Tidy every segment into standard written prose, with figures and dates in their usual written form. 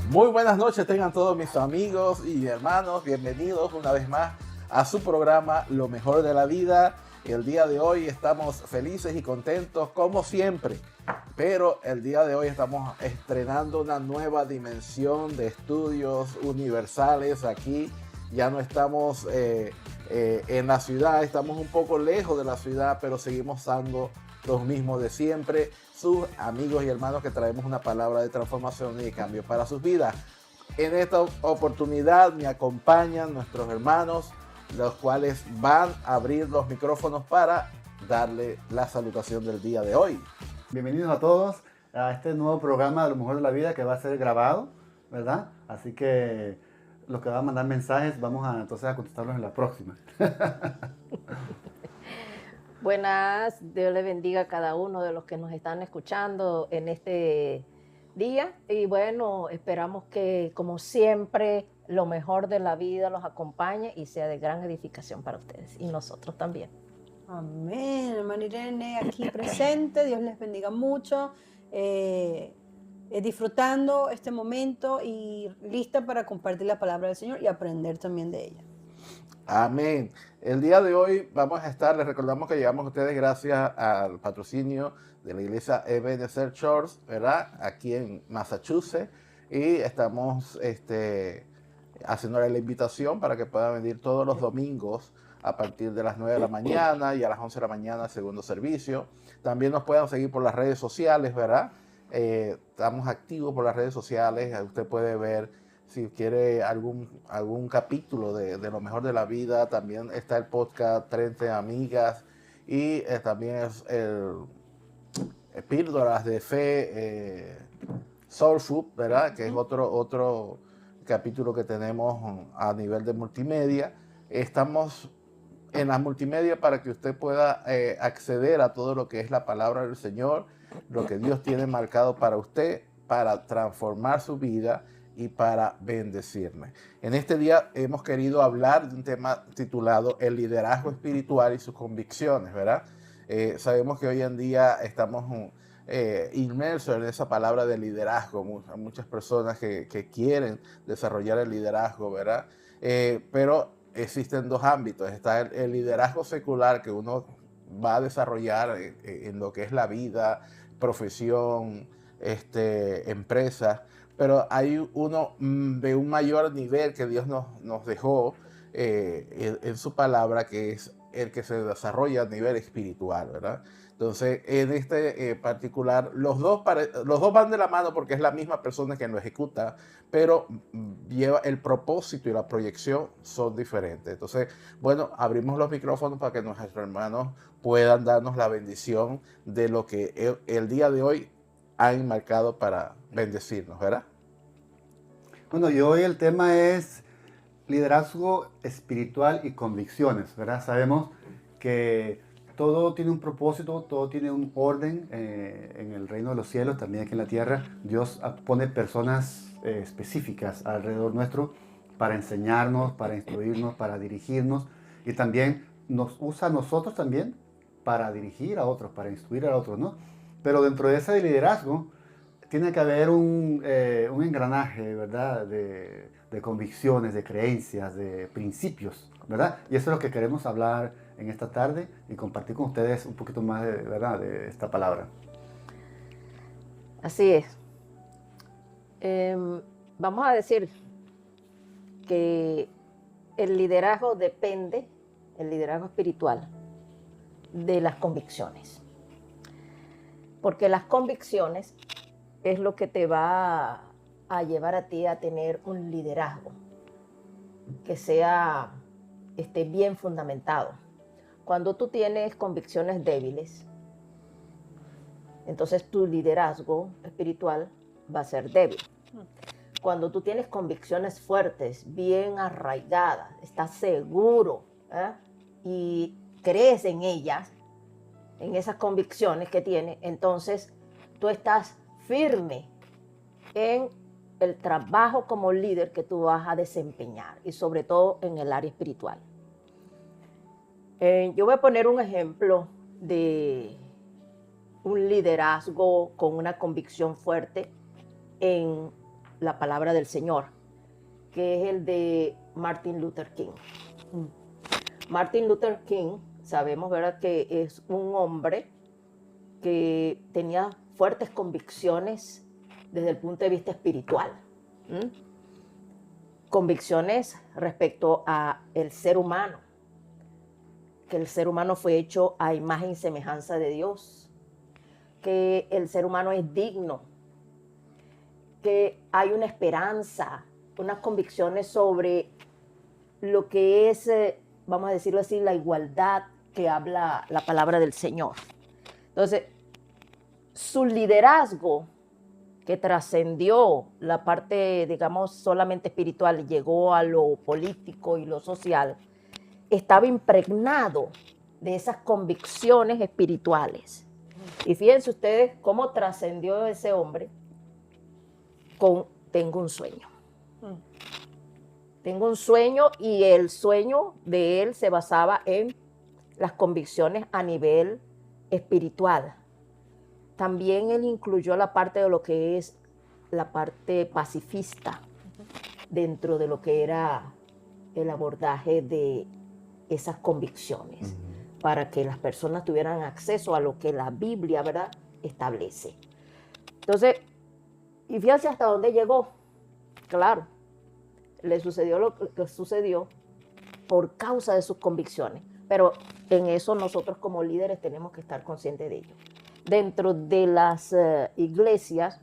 Muy buenas noches tengan todos mis amigos y hermanos, bienvenidos una vez más a su programa Lo Mejor de la Vida. El día de hoy estamos felices y contentos como siempre, pero el día de hoy estamos estrenando una nueva dimensión de estudios universales aquí. Ya no estamos en la ciudad, estamos un poco lejos de la ciudad, pero seguimos siendo los mismos de siempre, sus amigos y hermanos que traemos una palabra de transformación y de cambio para sus vidas. En esta oportunidad me acompañan nuestros hermanos, los cuales van a abrir los micrófonos para darle la salutación del día de hoy. Bienvenidos a todos a este nuevo programa de Lo Mejor de la Vida que va a ser grabado, ¿verdad? Así que los que van a mandar mensajes vamos entonces a contestarlos en la próxima. Buenas, Dios les bendiga a cada uno de los que nos están escuchando en este día. Y bueno, esperamos que, como siempre, lo mejor de la vida los acompañe y sea de gran edificación para ustedes y nosotros también. Amén, hermana Irene, aquí presente. Dios les bendiga mucho. Disfrutando este momento y lista para compartir la palabra del Señor y aprender también de ella. Amén. El día de hoy vamos a estar, les recordamos que llegamos a ustedes gracias al patrocinio de la iglesia Ebenezer Church, ¿verdad? Aquí en Massachusetts, y estamos haciéndole la invitación para que puedan venir todos los domingos a partir de las 9 de la mañana y a las 11 de la mañana, segundo servicio. También nos pueden seguir por las redes sociales, ¿verdad? Estamos activos por las redes sociales, usted puede ver si quiere algún capítulo de Lo Mejor de la Vida. También está el podcast 30 Amigas y también es el Píldoras de Fe, Soul Food, ¿verdad? Que es otro capítulo que tenemos a nivel de multimedia. Estamos en la multimedia para que usted pueda acceder a todo lo que es la palabra del Señor, lo que Dios tiene marcado para usted, para transformar su vida y para bendecirme. En este día hemos querido hablar de un tema titulado El liderazgo espiritual y sus convicciones, ¿verdad? Sabemos que hoy en día estamos inmersos en esa palabra de liderazgo. Hay muchas personas que quieren desarrollar el liderazgo, ¿verdad? Pero existen dos ámbitos. Está el liderazgo secular que uno va a desarrollar en lo que es la vida, profesión, empresa. Pero hay uno de un mayor nivel que Dios nos dejó en su palabra, que es el que se desarrolla a nivel espiritual, ¿verdad? Entonces, en este particular, los dos van de la mano porque es la misma persona quien lo ejecuta, pero lleva el propósito y la proyección son diferentes. Entonces, bueno, abrimos los micrófonos para que nuestros hermanos puedan darnos la bendición de lo que el día de hoy han marcado para bendecirnos, ¿verdad? Bueno, y hoy el tema es liderazgo espiritual y convicciones, ¿verdad? Sabemos que todo tiene un propósito, todo tiene un orden en el reino de los cielos, también aquí en la tierra. Dios pone personas específicas alrededor nuestro para enseñarnos, para instruirnos, para dirigirnos, y también nos usa a nosotros también para dirigir a otros, para instruir a otros, ¿no? Pero dentro de ese liderazgo tiene que haber un engranaje, ¿verdad? De convicciones, de creencias, de principios, ¿verdad? Y eso es lo que queremos hablar en esta tarde y compartir con ustedes un poquito más, ¿verdad? De esta palabra. Así es. Vamos a decir que el liderazgo depende, el liderazgo espiritual, de las convicciones. Porque las convicciones es lo que te va a llevar a ti a tener un liderazgo que sea bien fundamentado. Cuando tú tienes convicciones débiles, entonces tu liderazgo espiritual va a ser débil. Cuando tú tienes convicciones fuertes, bien arraigadas, estás seguro y crees en ellas, en esas convicciones que tienes, entonces tú estás firme en el trabajo como líder que tú vas a desempeñar y sobre todo en el área espiritual. Yo voy a poner un ejemplo de un liderazgo con una convicción fuerte en la palabra del Señor, que es el de Martin Luther King. Martin Luther King, sabemos, ¿verdad?, que es un hombre que tenía fuertes convicciones desde el punto de vista espiritual. Convicciones respecto a el ser humano, que el ser humano fue hecho a imagen y semejanza de Dios, que el ser humano es digno, que hay una esperanza, unas convicciones sobre lo que es, vamos a decirlo así, la igualdad que habla la palabra del Señor. Entonces, su liderazgo, que trascendió la parte, digamos, solamente espiritual y llegó a lo político y lo social, estaba impregnado de esas convicciones espirituales. Y fíjense ustedes cómo trascendió ese hombre con tengo un sueño. Tengo un sueño, y el sueño de él se basaba en las convicciones a nivel espiritual. También él incluyó la parte de lo que es la parte pacifista dentro de lo que era el abordaje de esas convicciones, para que las personas tuvieran acceso a lo que la Biblia, ¿verdad?, establece. Entonces, y fíjense hasta dónde llegó. Claro, le sucedió lo que sucedió por causa de sus convicciones, pero en eso nosotros como líderes tenemos que estar conscientes de ello. Dentro de las iglesias,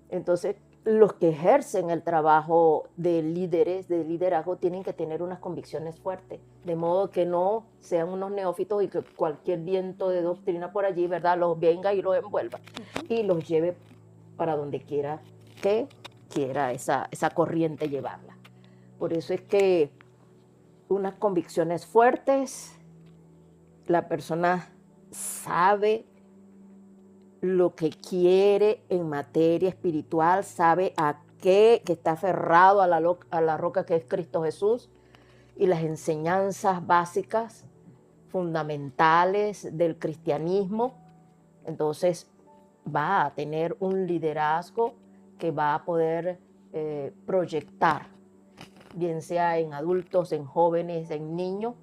entonces, los que ejercen el trabajo de líderes, de liderazgo, tienen que tener unas convicciones fuertes, de modo que no sean unos neófitos y que cualquier viento de doctrina por allí, ¿verdad?, los venga y los envuelva y los lleve para donde quiera que quiera esa corriente llevarla. Por eso es que unas convicciones fuertes, la persona sabe lo que quiere en materia espiritual, sabe a qué, que está aferrado a la roca que es Cristo Jesús, y las enseñanzas básicas, fundamentales del cristianismo. Entonces va a tener un liderazgo que va a poder proyectar, bien sea en adultos, en jóvenes, en niños,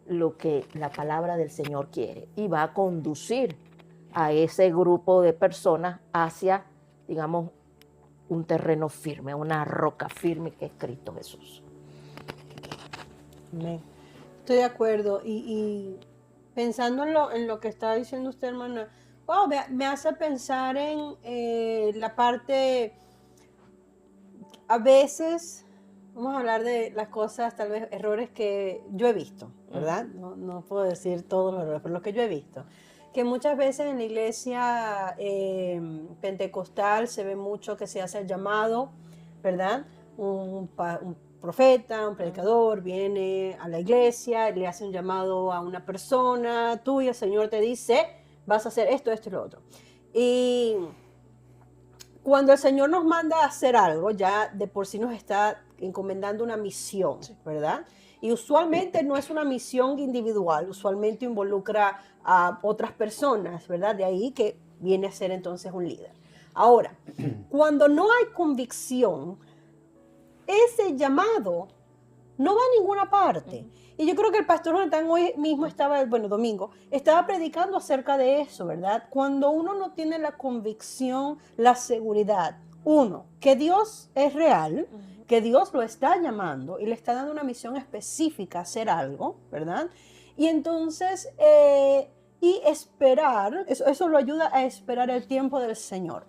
lo que la palabra del Señor quiere, y va a conducir a ese grupo de personas hacia, digamos, un terreno firme, una roca firme que es Cristo Jesús. Amén. Estoy de acuerdo. Y pensando en lo que está diciendo usted, hermana, wow, me hace pensar en la parte, a veces, vamos a hablar de las cosas, tal vez errores que yo he visto, ¿verdad? No puedo decir todos los errores, pero los que yo he visto. Que muchas veces en la iglesia pentecostal se ve mucho que se hace el llamado, ¿verdad? Un profeta, un predicador viene a la iglesia, le hace un llamado a una persona, tú, y el Señor te dice, vas a hacer esto, esto y lo otro. Y cuando el Señor nos manda a hacer algo, ya de por sí nos está encomendando una misión, ¿verdad? Y usualmente no es una misión individual, usualmente involucra a otras personas, ¿verdad? De ahí que viene a ser entonces un líder. Ahora, cuando no hay convicción, ese llamado no va a ninguna parte. Y yo creo que el pastor Jonathan hoy mismo domingo, estaba predicando acerca de eso, ¿verdad? Cuando uno no tiene la convicción, la seguridad, uno, que Dios es real, que Dios lo está llamando y le está dando una misión específica a hacer algo, ¿verdad? Y entonces, y esperar, eso lo ayuda a esperar el tiempo del Señor.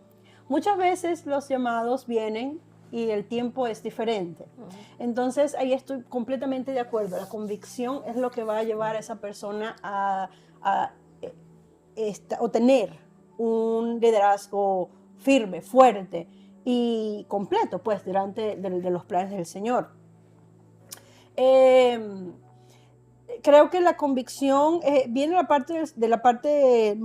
Muchas veces los llamados vienen y el tiempo es diferente. Entonces, ahí estoy completamente de acuerdo. La convicción es lo que va a llevar a esa persona a tener un liderazgo firme, fuerte y completo, pues, delante de los planes del Señor. Creo que la convicción viene de la parte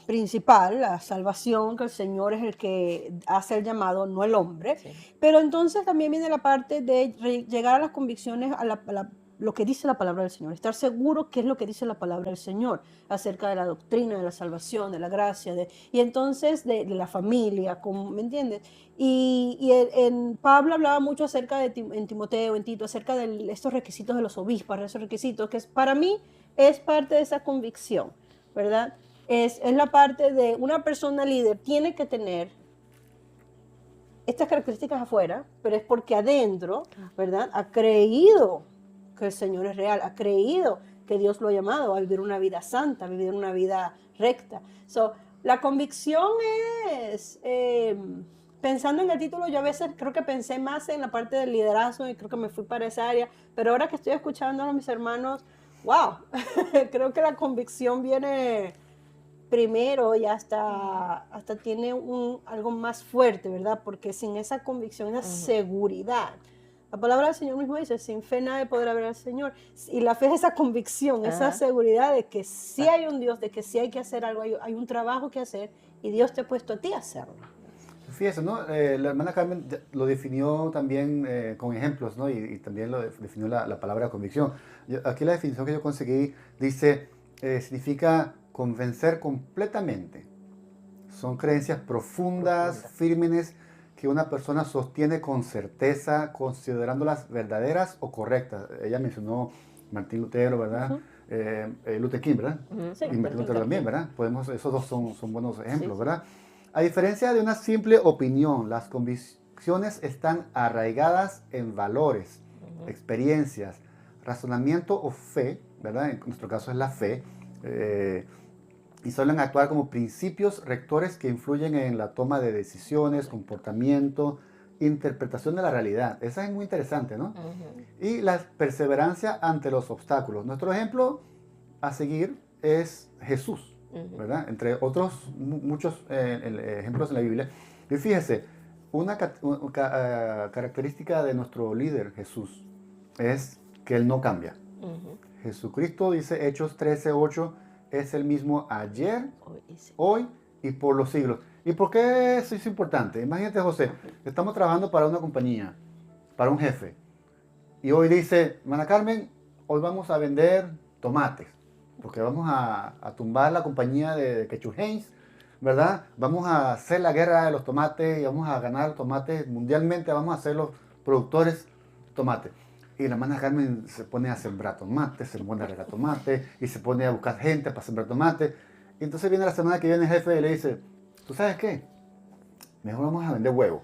principal, la salvación, que el Señor es el que hace el llamado, no el hombre. Sí. Pero entonces también viene la parte de llegar a las convicciones, a la lo que dice la palabra del Señor, estar seguro qué es lo que dice la palabra del Señor acerca de la doctrina, de la salvación, de la gracia, y entonces de la familia, ¿me entiendes? En Pablo hablaba mucho acerca en Timoteo, en Tito, acerca de estos requisitos de los obispos, esos requisitos, que para mí es parte de esa convicción, ¿verdad? Es la parte de una persona líder, tiene que tener estas características afuera, pero es porque adentro, ¿verdad? Ha creído que el Señor es real, ha creído que Dios lo ha llamado a vivir una vida santa, a vivir una vida recta. La convicción es, pensando en el título, yo a veces creo que pensé más en la parte del liderazgo y creo que me fui para esa área, pero ahora que estoy escuchando a mis hermanos, wow, creo que la convicción viene primero y hasta tiene algo más fuerte, ¿verdad? Porque sin esa convicción, esa seguridad, la palabra del Señor mismo dice, sin fe nadie podrá ver al Señor. Y la fe es esa convicción, esa seguridad de que sí hay un Dios, de que sí hay que hacer algo, hay un trabajo que hacer y Dios te ha puesto a ti a hacerlo. Fíjese, ¿no? La hermana Carmen lo definió también con ejemplos, ¿no? Y también lo definió la palabra convicción. Aquí la definición que yo conseguí dice, significa convencer completamente. Son creencias profundas, firmes, que una persona sostiene con certeza, considerándolas verdaderas o correctas. Ella mencionó Martín Lutero, ¿verdad? Luther King, ¿verdad? Sí, y Martín Lutero también, ¿verdad? Esos dos son buenos ejemplos, sí. ¿verdad? A diferencia de una simple opinión, las convicciones están arraigadas en valores, experiencias, razonamiento o fe, ¿verdad? En nuestro caso es la fe, y suelen actuar como principios rectores que influyen en la toma de decisiones, comportamiento, interpretación de la realidad. Esa es muy interesante, ¿no? Y la perseverancia ante los obstáculos. Nuestro ejemplo a seguir es Jesús, ¿verdad? Entre otros muchos ejemplos en la Biblia. Y fíjese, una característica de nuestro líder Jesús es que Él no cambia. Jesucristo dice Hechos 13:8, es el mismo ayer, hoy y por los siglos. ¿Y por qué eso es importante? Imagínate, José, estamos trabajando para una compañía, para un jefe, y hoy dice, hermana Carmen, hoy vamos a vender tomates, porque vamos a tumbar la compañía de Ketchup Heinz, ¿verdad? Vamos a hacer la guerra de los tomates y vamos a ganar tomates mundialmente, vamos a ser los productores de tomates. Y la hermana Carmen se pone a sembrar tomates, se pone a regar tomates y se pone a buscar gente para sembrar tomates. Y entonces viene la semana que viene el jefe y le dice, ¿tú sabes qué? Mejor vamos a vender huevos.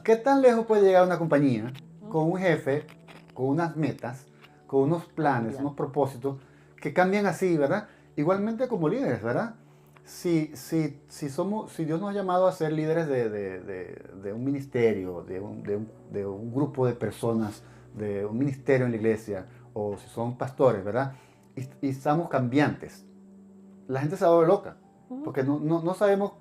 ¿Qué tan lejos puede llegar una compañía con un jefe, con unas metas, con unos planes, unos propósitos que cambian así, ¿verdad? Igualmente como líderes, ¿verdad? Si Dios nos ha llamado a ser líderes de un ministerio, de un grupo de personas, de un ministerio en la iglesia, o si son pastores, ¿verdad? Y estamos cambiantes, la gente se va a volver loca, porque no sabemos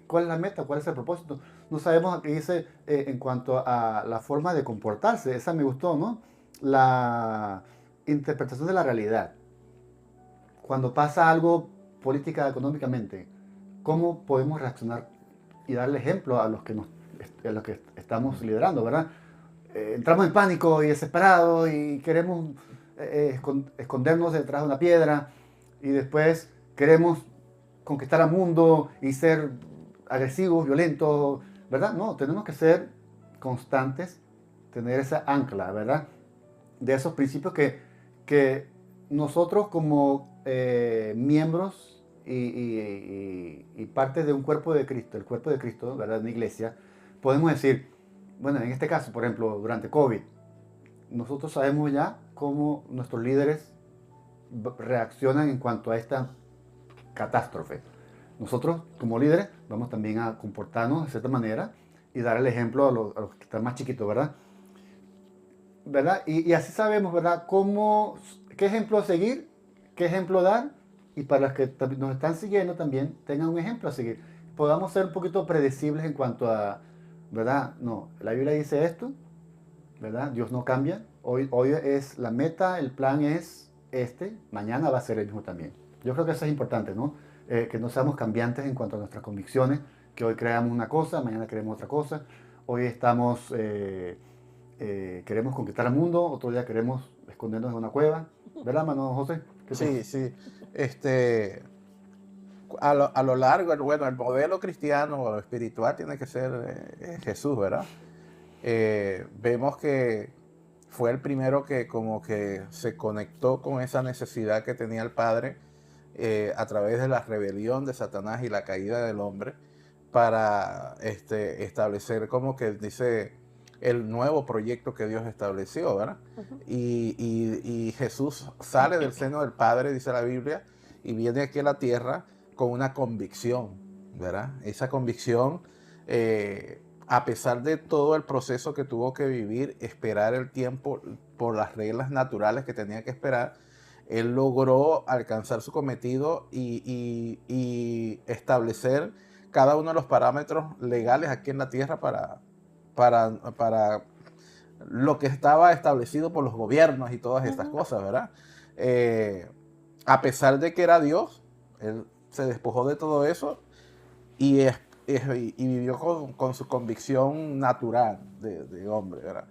cuál es la meta, cuál es el propósito, no sabemos qué dice en cuanto a la forma de comportarse. Esa me gustó, ¿no? La interpretación de la realidad. Cuando pasa algo política, económicamente, ¿cómo podemos reaccionar y darle ejemplo a los que estamos liderando, ¿verdad? Entramos en pánico y desesperados y queremos escondernos detrás de una piedra y después queremos conquistar al mundo y ser agresivos, violentos, ¿verdad? No, tenemos que ser constantes, tener esa ancla, ¿verdad? De esos principios que nosotros como miembros y parte de un cuerpo de Cristo, el cuerpo de Cristo, ¿verdad? Una iglesia, podemos decir, bueno, en este caso, por ejemplo, durante COVID, nosotros sabemos ya cómo nuestros líderes reaccionan en cuanto a esta catástrofe. Nosotros, como líderes, vamos también a comportarnos de cierta manera y dar el ejemplo a los que están más chiquitos, ¿verdad? ¿Verdad? Y así sabemos, ¿verdad? Qué ejemplo seguir, qué ejemplo dar, y para los que nos están siguiendo también tengan un ejemplo a seguir. Podamos ser un poquito predecibles en cuanto a, ¿verdad? No, la Biblia dice esto, ¿verdad? Dios no cambia. Hoy es la meta, el plan es mañana va a ser el mismo también. Yo creo que eso es importante, ¿no? Que no seamos cambiantes en cuanto a nuestras convicciones, que hoy creamos una cosa, mañana creemos otra cosa. Hoy estamos queremos conquistar el mundo, otro día queremos escondernos en una cueva. ¿Verdad, hermano José? Sí, sí. A lo largo, bueno, el modelo cristiano o espiritual tiene que ser Jesús, ¿verdad? Vemos que fue el primero que como que se conectó con esa necesidad que tenía el Padre a través de la rebelión de Satanás y la caída del hombre para establecer como que dice el nuevo proyecto que Dios estableció, ¿verdad? Ujú. Y Jesús sale del seno del Padre, dice la Biblia, y viene aquí a la tierra con una convicción, ¿verdad? Esa convicción, a pesar de todo el proceso que tuvo que vivir, esperar el tiempo por las reglas naturales que tenía que esperar, él logró alcanzar su cometido y establecer cada uno de los parámetros legales aquí en la tierra para lo que estaba establecido por los gobiernos y todas estas cosas, ¿verdad? A pesar de que era Dios, él se despojó de todo eso y, y vivió con su convicción natural de hombre, ¿verdad?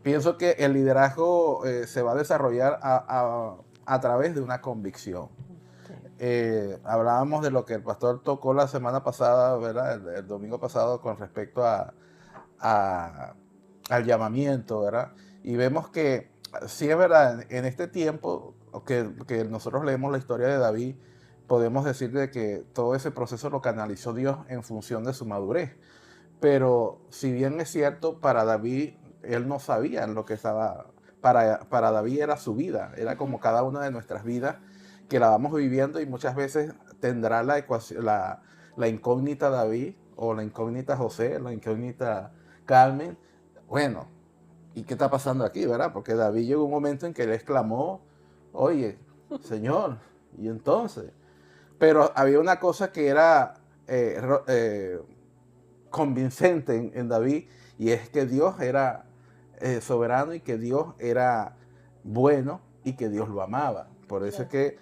Pienso que el liderazgo se va a desarrollar a través de una convicción. Sí. Hablábamos de lo que el pastor tocó la semana pasada, ¿verdad? El domingo pasado con respecto al llamamiento, ¿verdad? Y vemos que sí es verdad, en este tiempo que nosotros leemos la historia de David, podemos decir de que todo ese proceso lo canalizó Dios en función de su madurez. Pero si bien es cierto, para David, él no sabía en lo que estaba, para David era su vida, era como cada una de nuestras vidas que la vamos viviendo y muchas veces tendrá la incógnita David o la incógnita José, la incógnita Carmen. Bueno, ¿y qué está pasando aquí, verdad? Porque David llegó un momento en que él exclamó, oye, Señor, y entonces. Pero había una cosa que era convincente en David, y es que Dios era soberano y que Dios era bueno y que Dios lo amaba. Por eso es que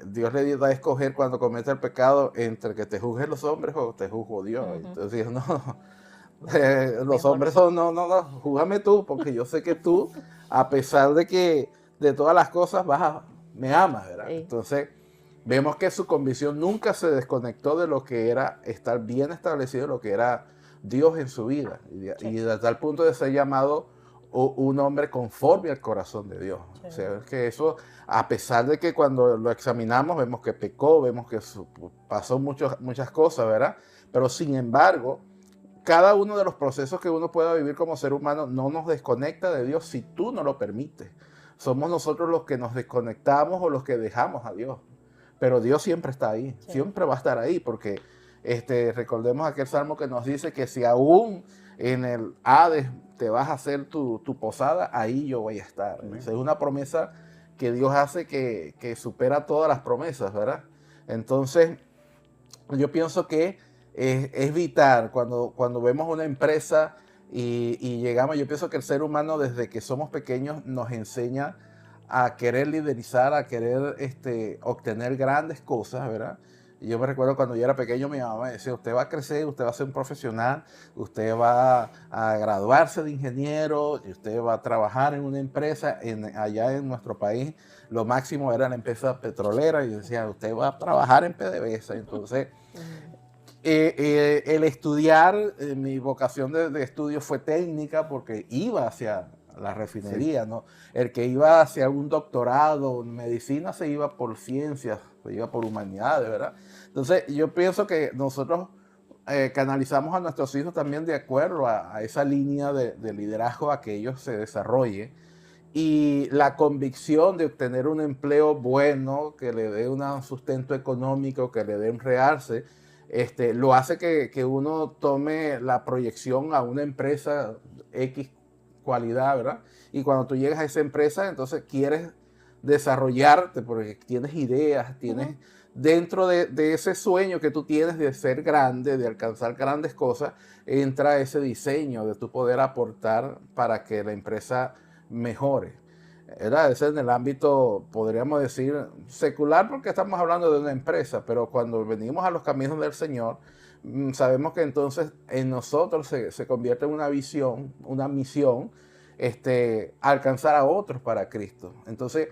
Dios le da a escoger cuando comete el pecado entre que te juzguen los hombres o te juzgo Dios. Entonces, no, los Mejor. hombres son, no, no, no, júgame tú, porque yo sé que tú, a pesar de que de todas las cosas, me amas, ¿verdad? Sí. Entonces, vemos que su convicción nunca se desconectó de lo que era estar bien establecido, lo que era Dios en su vida. Sí. Y hasta el punto de ser llamado un hombre conforme al corazón de Dios. Sí. O sea, que eso, a pesar de que cuando lo examinamos vemos que pecó, vemos que pasó muchas cosas, ¿verdad? Pero sin embargo, cada uno de los procesos que uno pueda vivir como ser humano no nos desconecta de Dios si tú no lo permites. Somos nosotros los que nos desconectamos o los que dejamos a Dios. Pero Dios siempre está ahí, Sí. siempre va a estar ahí, porque recordemos aquel salmo que nos dice que si aún en el Hades te vas a hacer tu posada, ahí yo voy a estar. Esa es una promesa que Dios hace que supera todas las promesas, ¿verdad? Entonces, yo pienso que es vital cuando vemos una empresa y llegamos, yo pienso que el ser humano desde que somos pequeños nos enseña a querer liderizar, a querer obtener grandes cosas, ¿verdad? Y yo me recuerdo cuando yo era pequeño, mi mamá me decía, usted va a crecer, usted va a ser un profesional, usted va a graduarse de ingeniero, y usted va a trabajar en una empresa allá en nuestro país. Lo máximo era la empresa petrolera y decía, usted va a trabajar en PDVSA. Entonces, el estudiar, mi vocación de estudio fue técnica porque iba hacia la refinería, ¿no? El que iba hacia un doctorado en medicina se iba por ciencias, se iba por humanidades, ¿verdad? Entonces, yo pienso que nosotros canalizamos a nuestros hijos también de acuerdo a esa línea de liderazgo a que ellos se desarrollen. Y la convicción de obtener un empleo bueno, que le dé un sustento económico, que le dé un realce, lo hace que uno tome la proyección a una empresa X cualidad, ¿verdad? Y cuando tú llegas a esa empresa, entonces quieres desarrollarte porque tienes ideas, tienes dentro de ese sueño que tú tienes de ser grande, de alcanzar grandes cosas, entra ese diseño de tu poder aportar para que la empresa mejore. ¿Verdad? Ese es en el ámbito, podríamos decir, secular, porque estamos hablando de una empresa, pero cuando venimos a los caminos del Señor, sabemos que entonces en nosotros se convierte en una visión, una misión, alcanzar a otros para Cristo. Entonces,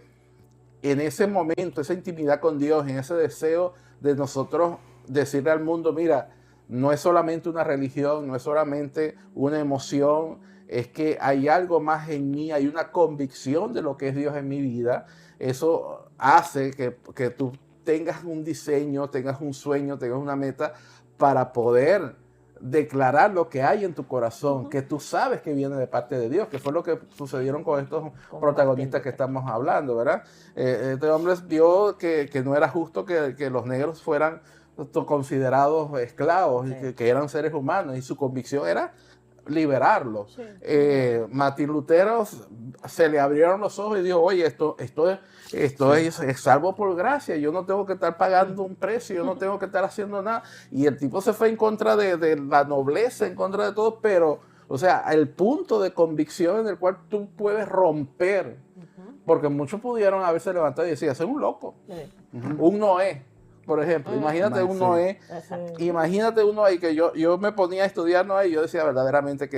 en ese momento, esa intimidad con Dios, en ese deseo de nosotros decirle al mundo, mira, no es solamente una religión, no es solamente una emoción, es que hay algo más en mí, hay una convicción de lo que es Dios en mi vida. Eso hace que tú tengas un diseño, tengas un sueño, tengas una meta para poder declarar lo que hay en tu corazón, que tú sabes que viene de parte de Dios, que fue lo que sucedieron con estos protagonistas que estamos hablando, ¿verdad? Este hombre vio que no era justo que los negros fueran considerados esclavos, y que eran seres humanos, y su convicción era liberarlos. Sí. Martín Lutero se le abrieron los ojos y dijo, oye, esto es salvo por gracia, yo no tengo que estar pagando un precio, yo no tengo que estar haciendo nada. Y el tipo se fue en contra de la nobleza, en contra de todo, pero, o sea, el punto de convicción en el cual tú puedes romper, porque muchos pudieron haberse levantado y decir, ese es un loco, un Noé. Por ejemplo, imagínate un Noé, imagínate uno ahí que yo me ponía a estudiar Noé y yo decía verdaderamente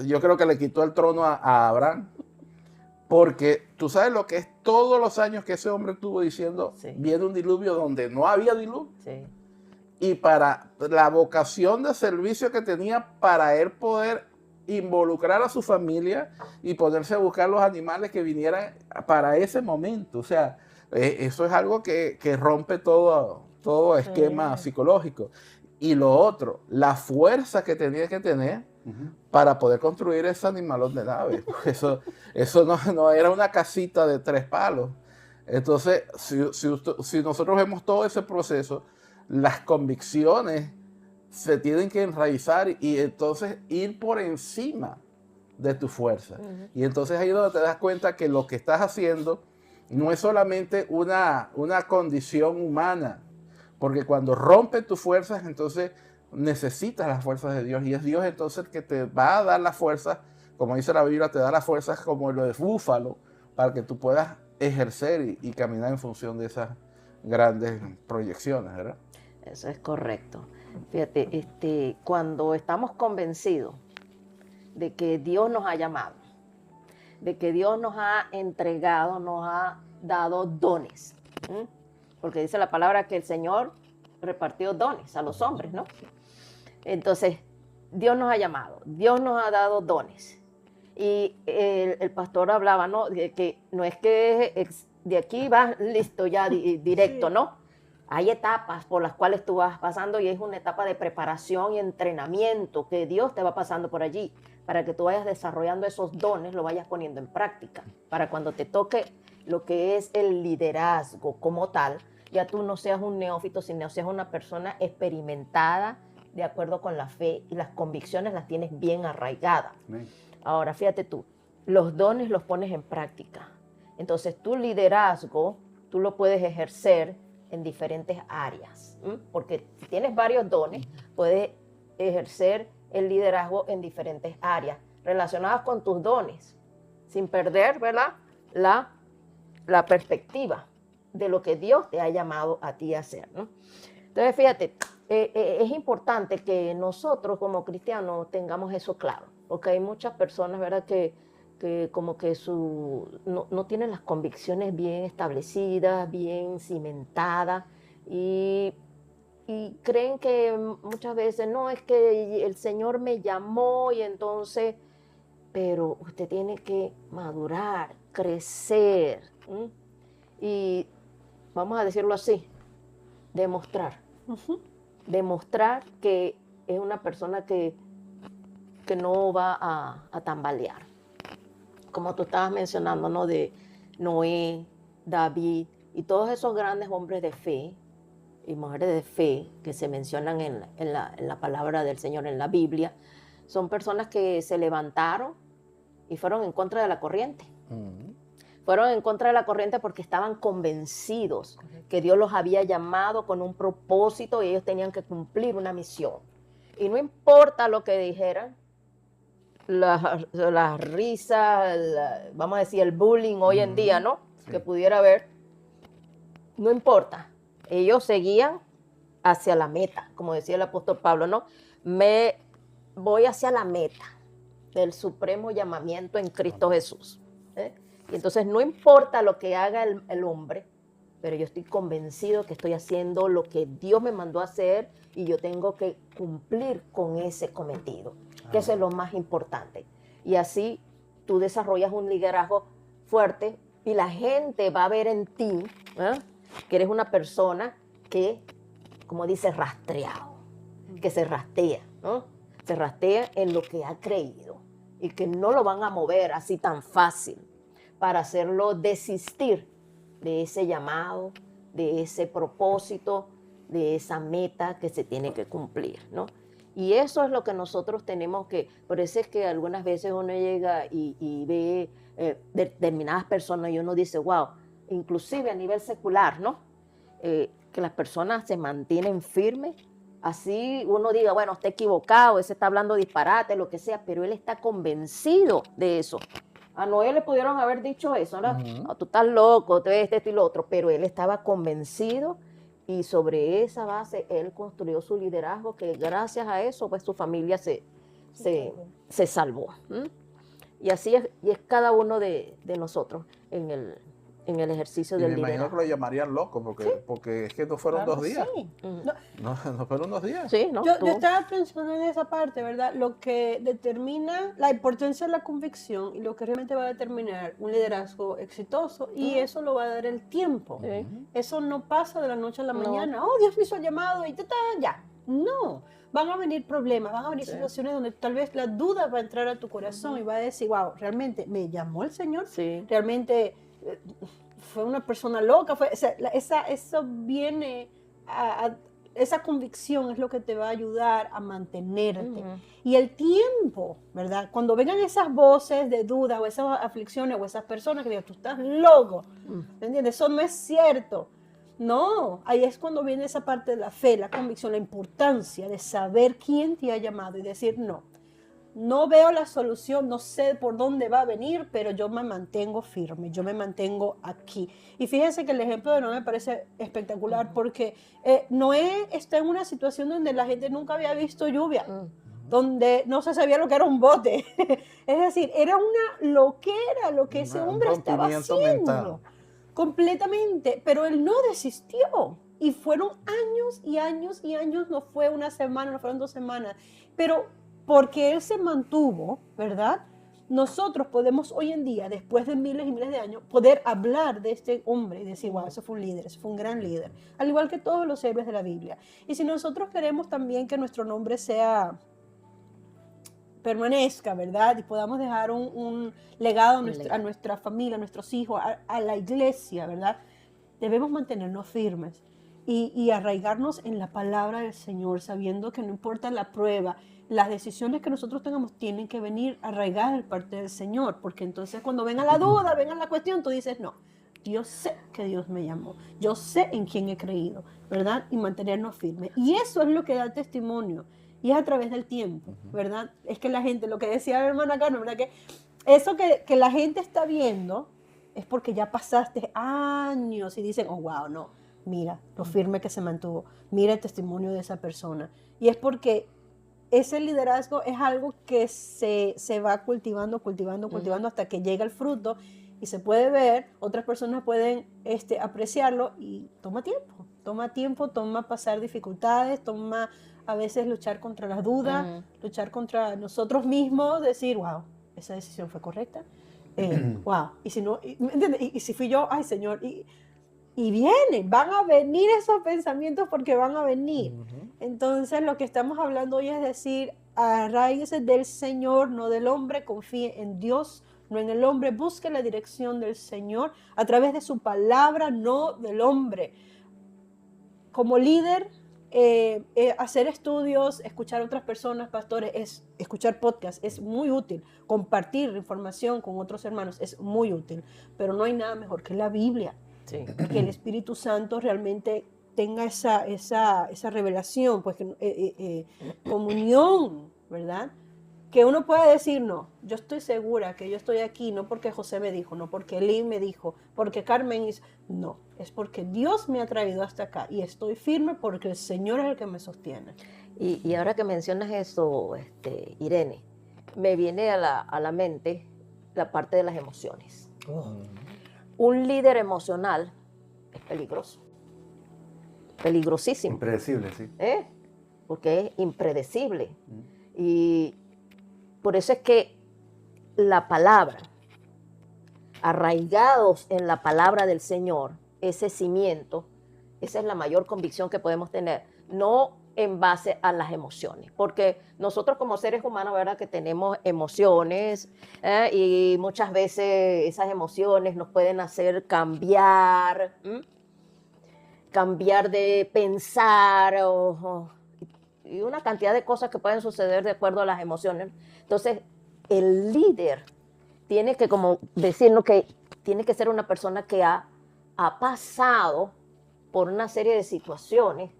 yo creo que le quitó el trono a Abraham, porque tú sabes lo que es todos los años que ese hombre estuvo diciendo, viene un diluvio donde no había diluvio, y para la vocación de servicio que tenía para él poder involucrar a su familia y ponerse a buscar los animales que vinieran para ese momento, o sea, eso es algo que rompe todo esquema psicológico. Y lo otro, la fuerza que tenía que tener para poder construir ese animalón de nave. Eso no era una casita de 3 palos. Entonces, si nosotros vemos todo ese proceso, las convicciones se tienen que enraizar y entonces ir por encima de tu fuerza. Y entonces ahí es donde te das cuenta que lo que estás haciendo no es solamente una condición humana, porque cuando rompes tus fuerzas, entonces necesitas las fuerzas de Dios, y es Dios entonces el que te va a dar las fuerzas, como dice la Biblia, te da las fuerzas como lo de búfalo, para que tú puedas ejercer y caminar en función de esas grandes proyecciones, ¿verdad? Eso es correcto. Fíjate, cuando estamos convencidos de que Dios nos ha llamado, de que Dios nos ha entregado, nos ha dado dones. Porque dice la palabra que el Señor repartió dones a los hombres, ¿no? Entonces, Dios nos ha llamado, Dios nos ha dado dones. Y el pastor hablaba, ¿no? De que no es que de aquí vas listo ya directo, ¿no? Hay etapas por las cuales tú vas pasando y es una etapa de preparación y entrenamiento que Dios te va pasando por allí para que tú vayas desarrollando esos dones, lo vayas poniendo en práctica, para cuando te toque lo que es el liderazgo como tal, ya tú no seas un neófito, sino seas una persona experimentada de acuerdo con la fe y las convicciones las tienes bien arraigadas. Ahora, fíjate tú, los dones los pones en práctica. Entonces, tu liderazgo, tú lo puedes ejercer en diferentes áreas, porque si tienes varios dones, puedes ejercer el liderazgo en diferentes áreas relacionadas con tus dones, sin perder, ¿verdad?, la perspectiva de lo que Dios te ha llamado a ti a hacer, ¿no? Entonces, fíjate, es importante que nosotros como cristianos tengamos eso claro, porque hay muchas personas, ¿verdad?, que como que no tienen las convicciones bien establecidas, bien cimentadas, y creen que muchas veces, no, es que el Señor me llamó y entonces, pero usted tiene que madurar, crecer, y vamos a decirlo así, demostrar. Demostrar que es una persona que no va a tambalear. Como tú estabas mencionando, ¿no? De Noé, David y todos esos grandes hombres de fe y mujeres de fe que se mencionan en la palabra del Señor en la Biblia, son personas que se levantaron y fueron en contra de la corriente. Fueron en contra de la corriente porque estaban convencidos que Dios los había llamado con un propósito y ellos tenían que cumplir una misión. Y no importa lo que dijeran, las risas, vamos a decir el bullying hoy en día, ¿no? Sí. Que pudiera haber, no importa. Ellos seguían hacia la meta, como decía el apóstol Pablo, ¿no? Me voy hacia la meta del supremo llamamiento en Cristo Jesús. ¿Eh? Y entonces no importa lo que haga el hombre, pero yo estoy convencido que estoy haciendo lo que Dios me mandó a hacer y yo tengo que cumplir con ese cometido, que eso es lo más importante. Y así tú desarrollas un liderazgo fuerte y la gente va a ver en ti, ¿eh? Que eres una persona que, como dice, rastreado, que se rastea, ¿no? Se rastea en lo que ha creído y que no lo van a mover así tan fácil para hacerlo desistir de ese llamado, de ese propósito, de esa meta que se tiene que cumplir, ¿no? Y eso es lo que nosotros tenemos que, por eso es que algunas veces uno llega y ve determinadas personas y uno dice, wow, inclusive a nivel secular, ¿no? Que las personas se mantienen firmes, así uno diga, bueno, está equivocado, ese está hablando disparate, lo que sea, pero él está convencido de eso. A Noé le pudieron haber dicho eso, ¿no? No, tú estás loco, tú esto y lo otro, pero él estaba convencido y sobre esa base él construyó su liderazgo, que gracias a eso pues su familia se salvó. Y así es cada uno de nosotros en el ejercicio del me imagino liderazgo. que lo llamarían loco, porque es que no fueron Claro 2 que días. sí. No fueron 2 días. Sí, ¿no? Yo estaba pensando en esa parte, ¿verdad? Lo que determina la importancia de la convicción y lo que realmente va a determinar un liderazgo exitoso, y eso lo va a dar el tiempo. Sí. Eso no pasa de la noche a la No. mañana. Oh, Dios me hizo el llamado y ya. No. Van a venir problemas, van a venir situaciones donde tal vez la duda va a entrar a tu corazón y va a decir, wow, realmente me llamó el Señor, Sí. realmente fue una persona loca, o sea, eso viene esa convicción es lo que te va a ayudar a mantenerte. Y el tiempo, ¿verdad? Cuando vengan esas voces de duda o esas aflicciones o esas personas que digan, tú estás loco, ¿me entiendes? Eso no es cierto. No, ahí es cuando viene esa parte de la fe, la convicción, la importancia de saber quién te ha llamado y decir, no veo la solución, no sé por dónde va a venir, pero yo me mantengo firme, yo me mantengo aquí. Y fíjense que el ejemplo de Noé me parece espectacular porque Noé está en una situación donde la gente nunca había visto lluvia, donde no se sabía lo que era un bote. Es decir, era una loquera lo que ese hombre estaba haciendo. Mental. Completamente, pero él no desistió. Y fueron años y años y años, no fue una semana, no fueron 2 semanas, pero porque él se mantuvo, ¿verdad? Nosotros podemos hoy en día, después de miles y miles de años, poder hablar de este hombre y decir, wow, ese fue un líder, ese fue un gran líder, al igual que todos los héroes de la Biblia. Y si nosotros queremos también que nuestro nombre permanezca, ¿verdad? Y podamos dejar un legado a nuestra familia, a nuestros hijos, a la iglesia, ¿verdad? Debemos mantenernos firmes y arraigarnos en la palabra del Señor, sabiendo que no importa la prueba, las decisiones que nosotros tengamos tienen que venir arraigadas de parte del Señor, porque entonces cuando venga la duda, venga la cuestión, tú dices, no, yo sé que Dios me llamó, yo sé en quién he creído, ¿verdad? Y mantenernos firmes. Y eso es lo que da testimonio. Y es a través del tiempo, ¿verdad? Es que la gente, lo que decía la hermana Carmen, ¿verdad? Que eso que la gente está viendo es porque ya pasaste años y dicen, oh, wow, no, mira lo firme que se mantuvo, mira el testimonio de esa persona. Y es porque ese liderazgo es algo que se va cultivando hasta que llega el fruto y se puede ver, otras personas pueden apreciarlo y toma tiempo, toma pasar dificultades, toma a veces luchar contra las dudas, luchar contra nosotros mismos, decir, wow, esa decisión fue correcta, wow, y si no, ¿entiendes? Y si fui yo, ay Señor, y van a venir esos pensamientos porque van a venir. Entonces lo que estamos hablando hoy es decir, arráiguese del Señor, no del hombre, confíe en Dios, no en el hombre, busque la dirección del Señor a través de su palabra, no del hombre. Como líder, hacer estudios, escuchar a otras personas, pastores, escuchar podcasts es muy útil, compartir información con otros hermanos es muy útil, pero no hay nada mejor que la Biblia, que el Espíritu Santo realmente tenga esa revelación, pues comunión, ¿verdad? que uno puede decir, no, yo estoy segura que yo estoy aquí, no porque José me dijo, no porque Lynn me dijo, porque Carmen hizo, no, es porque Dios me ha traído hasta acá y estoy firme porque el Señor es el que me sostiene. Y ahora que mencionas eso, Irene, me viene a la mente la parte de las emociones. Un líder emocional es peligroso, peligrosísimo. Impredecible, sí. Porque es impredecible. Y por eso es que la palabra, arraigados en la palabra del Señor, ese cimiento, esa es la mayor convicción que podemos tener, no en base a las emociones, porque nosotros como seres humanos, ¿verdad?, que tenemos emociones, y muchas veces esas emociones nos pueden hacer cambiar, cambiar de pensar y una cantidad de cosas que pueden suceder de acuerdo a las emociones. Entonces, el líder tiene que, como decirnos, que tiene que ser una persona que ha pasado por una serie de situaciones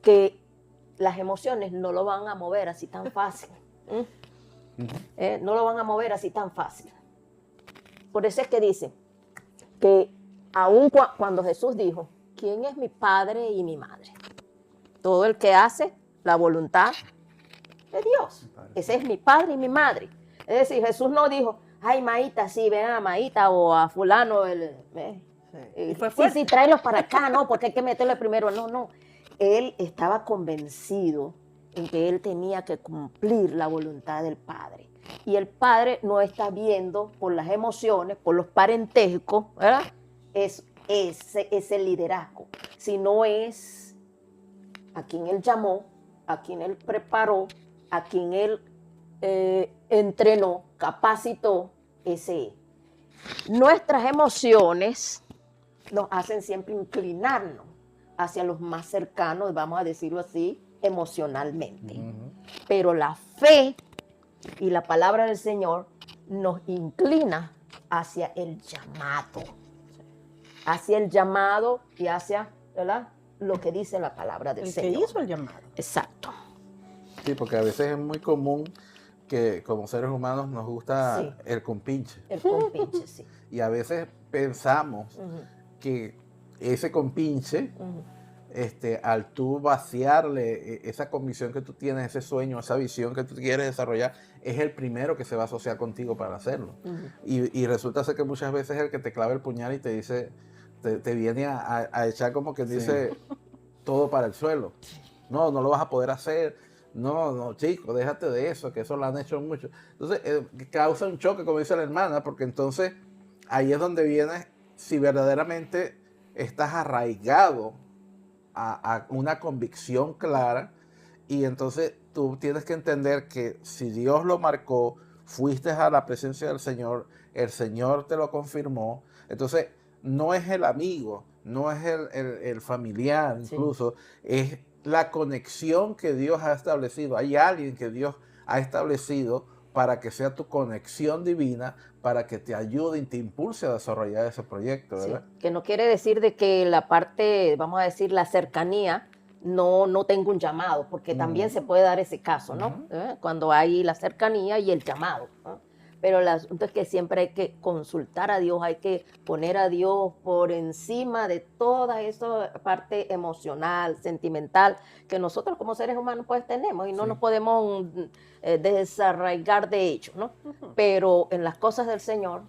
que las emociones no lo van a mover así tan fácil. No lo van a mover así tan fácil. Por eso es que dice que aun cuando Jesús dijo, ¿quién es mi padre y mi madre? Todo el que hace la voluntad de Dios. Ese es mi padre y mi madre. Es decir, Jesús no dijo, ay, Maíta, sí, ven a Maíta o a fulano. Sí, tráelos para acá, no, porque hay que meterle primero. No. Él estaba convencido en que él tenía que cumplir la voluntad del Padre. Y el Padre no está viendo por las emociones, por los parentescos, ¿verdad? Es ese liderazgo, sino es a quien él llamó, a quien él preparó, a quien él entrenó, capacitó, ese es. Nuestras emociones nos hacen siempre inclinarnos hacia los más cercanos, vamos a decirlo así, emocionalmente. Pero la fe y la palabra del Señor nos inclina hacia el llamado. Hacia el llamado y hacia, ¿verdad?, lo que dice la palabra del Señor. El que hizo el llamado. Exacto. Sí, porque a veces es muy común que como seres humanos nos gusta Sí. el compinche. El compinche, sí. Y a veces pensamos que ese compinche, al tú vaciarle esa convicción que tú tienes, ese sueño, esa visión que tú quieres desarrollar, es el primero que se va a asociar contigo para hacerlo. Y resulta ser que muchas veces es el que te clava el puñal y te dice, te viene a echar como que dice todo para el suelo. No lo vas a poder hacer. No, chico, déjate de eso, que eso lo han hecho mucho. Entonces, causa un choque, como dice la hermana, porque entonces ahí es donde viene si verdaderamente estás arraigado a una convicción clara, y entonces tú tienes que entender que si Dios lo marcó, fuiste a la presencia del Señor, el Señor te lo confirmó, entonces no es el amigo, no es el familiar, incluso, es la conexión que Dios ha establecido. Hay alguien que Dios ha establecido para que sea tu conexión divina, para que te ayude y te impulse a desarrollar ese proyecto, ¿verdad? Sí, que no quiere decir de que la parte, vamos a decir, la cercanía, no tengo un llamado, porque también se puede dar ese caso, ¿no? Cuando hay la cercanía y el llamado, ¿no? Pero el asunto es que siempre hay que consultar a Dios, hay que poner a Dios por encima de toda esa parte emocional, sentimental, que nosotros como seres humanos pues tenemos y no nos podemos desarraigar de ello, ¿no? Pero en las cosas del Señor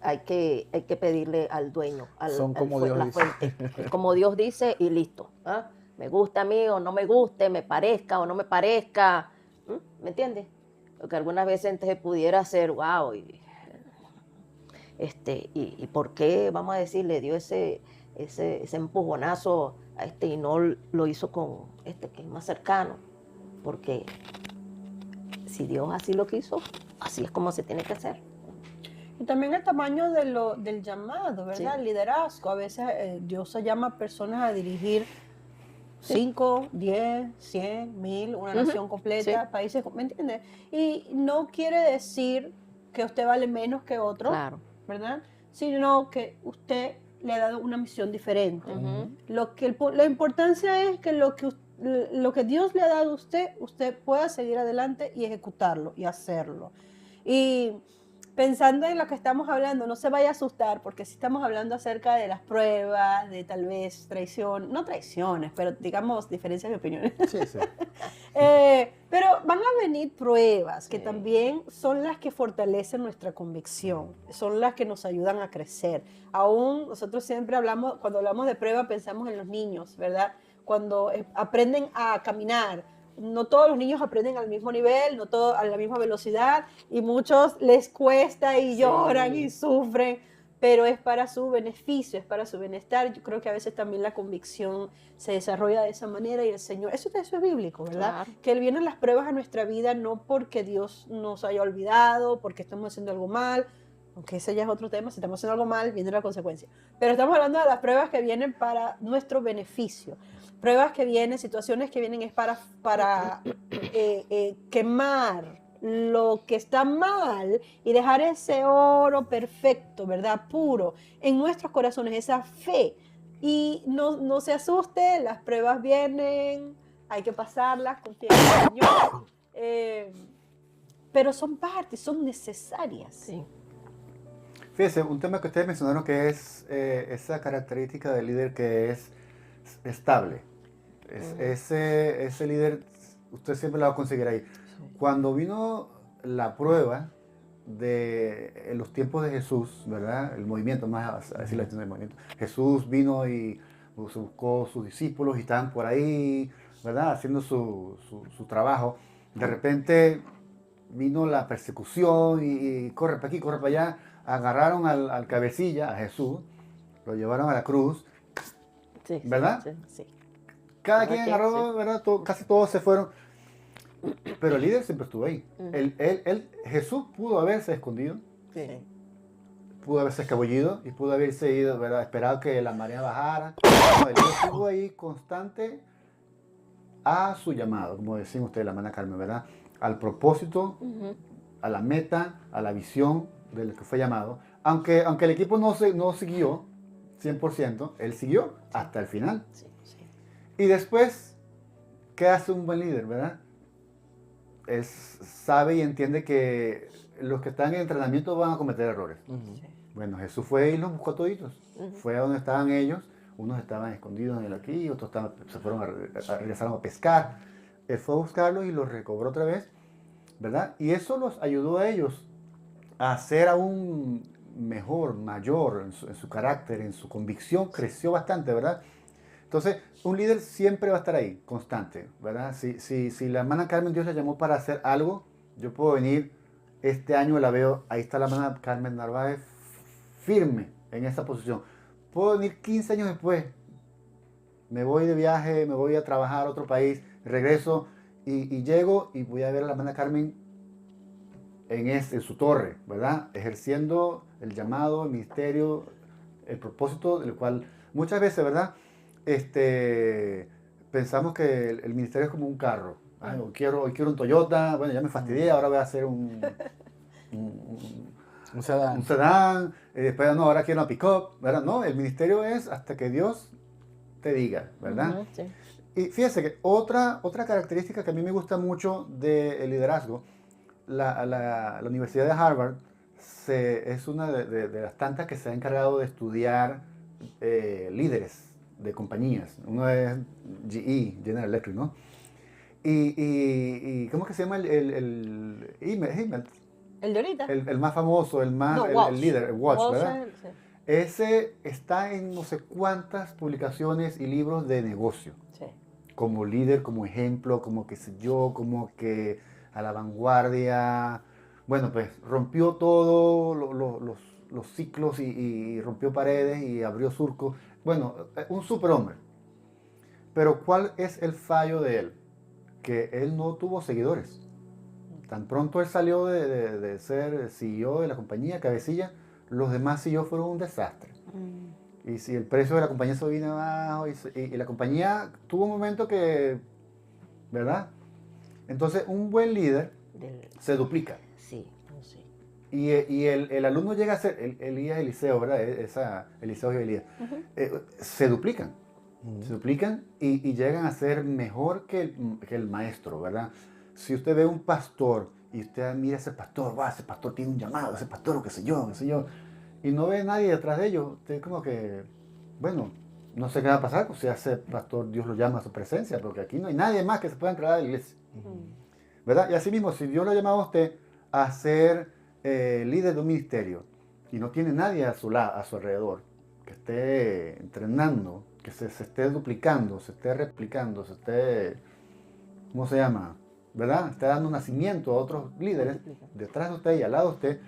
hay que pedirle al dueño, Son como Dios la dice. fuente, como Dios dice y listo. Me gusta a mí o no me guste, me parezca o no me parezca, ¿me entiendes? Porque algunas veces entonces pudiera ser, wow, y por qué, vamos a decir, le dio ese empujonazo a y no lo hizo con que es más cercano, porque si Dios así lo quiso, así es como se tiene que hacer. Y también el tamaño del llamado, ¿verdad? Sí. El liderazgo. A veces Dios se llama a personas a dirigir 5, 10, 100, 1000, una nación completa, países, ¿me entiendes? Y no quiere decir que usted vale menos que otro, Claro. ¿verdad? Sino que usted le ha dado una misión diferente. La importancia es que lo que lo que Dios le ha dado a usted, usted pueda seguir adelante y ejecutarlo y hacerlo. Y pensando en lo que estamos hablando, no se vaya a asustar, porque si estamos hablando acerca de las pruebas, de tal vez traición, no traiciones, pero digamos diferencias de opiniones. Sí, sí. Pero van a venir pruebas que Sí. también son las que fortalecen nuestra convicción, son las que nos ayudan a crecer. Aún nosotros siempre hablamos, cuando hablamos de prueba, pensamos en los niños, ¿verdad? Cuando aprenden a caminar. No todos los niños aprenden al mismo nivel, no todos a la misma velocidad, y muchos les cuesta y Sí. lloran y sufren, pero es para su beneficio, es para su bienestar. Yo creo que a veces también la convicción se desarrolla de esa manera y el Señor, eso es bíblico, ¿verdad? Claro. Que Él vienen las pruebas a nuestra vida no porque Dios nos haya olvidado, porque estamos haciendo algo mal, aunque ese ya es otro tema, si estamos haciendo algo mal, viene la consecuencia. Pero estamos hablando de las pruebas que vienen para nuestro beneficio. Pruebas que vienen, situaciones que vienen es para quemar lo que está mal y dejar ese oro perfecto, ¿verdad? Puro en nuestros corazones, esa fe. Y no se asuste, las pruebas vienen, hay que pasarlas, confía en el Señor. Pero son partes, son necesarias. Sí. Fíjese, un tema que ustedes mencionaron que es esa característica del líder que es estable. Ese líder, usted siempre lo va a conseguir ahí. Cuando vino la prueba en los tiempos de Jesús, ¿verdad? El movimiento, más a decir la extensión del movimiento. Jesús vino y buscó sus discípulos y estaban por ahí, ¿verdad? Haciendo su trabajo. De repente vino la persecución y corre para aquí, corre para allá. Agarraron al cabecilla, a Jesús, lo llevaron a la cruz, Sí, ¿verdad? Sí, sí. Cada quien agarró, ¿verdad? Casi todos se fueron, pero el líder siempre estuvo ahí. Jesús pudo haberse escondido, Sí. pudo haberse escabullido y pudo haberse ido, ¿verdad? Esperado que la marea bajara. No, el líder estuvo ahí constante a su llamado, como decían ustedes, la hermana Carmen, ¿verdad? Al propósito, a la meta, a la visión del que fue llamado. Aunque el equipo no siguió 100%, él siguió hasta el final. Sí, sí. Y después, ¿qué hace un buen líder, verdad? Sabe y entiende que los que están en entrenamiento van a cometer errores. Bueno, Jesús fue y los buscó a toditos. Fue a donde estaban ellos. Unos estaban escondidos en el aquí, otros regresaron a pescar. Él fue a buscarlos y los recobró otra vez, ¿verdad? Y eso los ayudó a ellos a ser aún mejor, mayor en su carácter, en su convicción. Creció bastante, ¿verdad? Entonces, un líder siempre va a estar ahí, constante, ¿verdad? Si la hermana Carmen Dios la llamó para hacer algo, yo puedo venir, este año la veo, ahí está la hermana Carmen Narváez, firme en esa posición. Puedo venir 15 años después, me voy de viaje, me voy a trabajar a otro país, regreso y llego y voy a ver a la hermana Carmen en su torre, ¿verdad? Ejerciendo el llamado, el ministerio, el propósito del cual muchas veces, ¿verdad? Pensamos que el ministerio es como un carro. Ay, hoy quiero un Toyota, bueno, ya me fastidié, ahora voy a hacer un sedán, después no, ahora quiero una pick-up, ¿verdad? No, el ministerio es hasta que Dios te diga, ¿verdad? Sí. Y fíjese que otra característica que a mí me gusta mucho del liderazgo, la Universidad de Harvard es una de las tantas que se ha encargado de estudiar líderes de compañías. Uno es GE, General Electric, ¿no? Y ¿cómo es que se llama el Immelt? El de ahorita. El más famoso, el líder, el Walsh, ¿verdad? Sí. Ese está en no sé cuántas publicaciones y libros de negocio. Sí. Como líder, como ejemplo, como qué sé yo, como que a la vanguardia. Bueno, pues rompió todos los ciclos y rompió paredes y abrió surcos. Bueno, un superhombre. Pero ¿cuál es el fallo de él? Que él no tuvo seguidores. Tan pronto él salió de ser CEO de la compañía, cabecilla, los demás CEOs fueron un desastre. Y si el precio de la compañía se vino abajo y la compañía tuvo un momento que, ¿verdad? Entonces un buen líder se duplica. Sí, sí. Y el alumno llega a ser, Elías y Eliseo, ¿verdad? Eliseo y Elías, se duplican. Se duplican y llegan a ser mejor que el maestro, ¿verdad? Si usted ve un pastor y usted mira a ese pastor, ese pastor tiene un llamado, ese pastor, qué sé yo, y no ve a nadie detrás de ellos, usted como que, bueno, no sé qué va a pasar, pues si a ese pastor Dios lo llama a su presencia, porque aquí no hay nadie más que se pueda entregar a la iglesia, ¿verdad? Y así mismo, si Dios lo ha llamado a usted a ser líder de un ministerio y no tiene nadie a su alrededor que esté entrenando, que se esté duplicando, se esté replicando, se esté, ¿cómo se llama? ¿Verdad? Está dando nacimiento a otros líderes detrás de usted y al lado de usted.